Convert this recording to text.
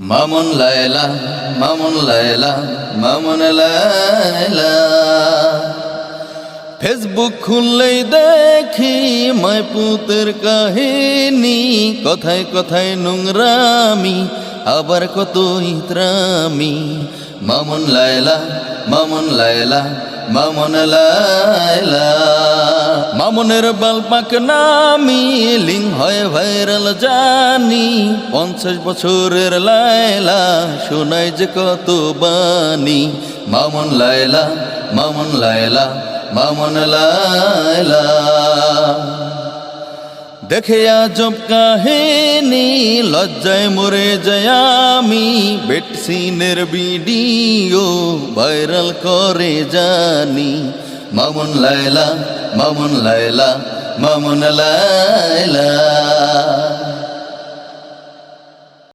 Mamun Laila Mamun Laila Mamun Laila. Facebook খুললেই দেখি মাইপুতের কাহিনী, কথায় কথায় নোংরামি আবার কত ইতরামি। মামুন লায়লা মামুন লায়লা মামুন লায়লা। মামুনের বালপাক নামি লিং হয় ভাইরাল জানি, 50 বছরের লায়লা শোনায় যে কত বাণী। মামুন লায়লা মামুন লায়লা মামুন লায়লা। দেখে আজব কাহিনী লজ্জায় মরে যায় আমি, বেডসিনের ভিডিও ভাইরাল করে জানি। মামুন লায়লা মামুন লায়লা মামুন লায়লা।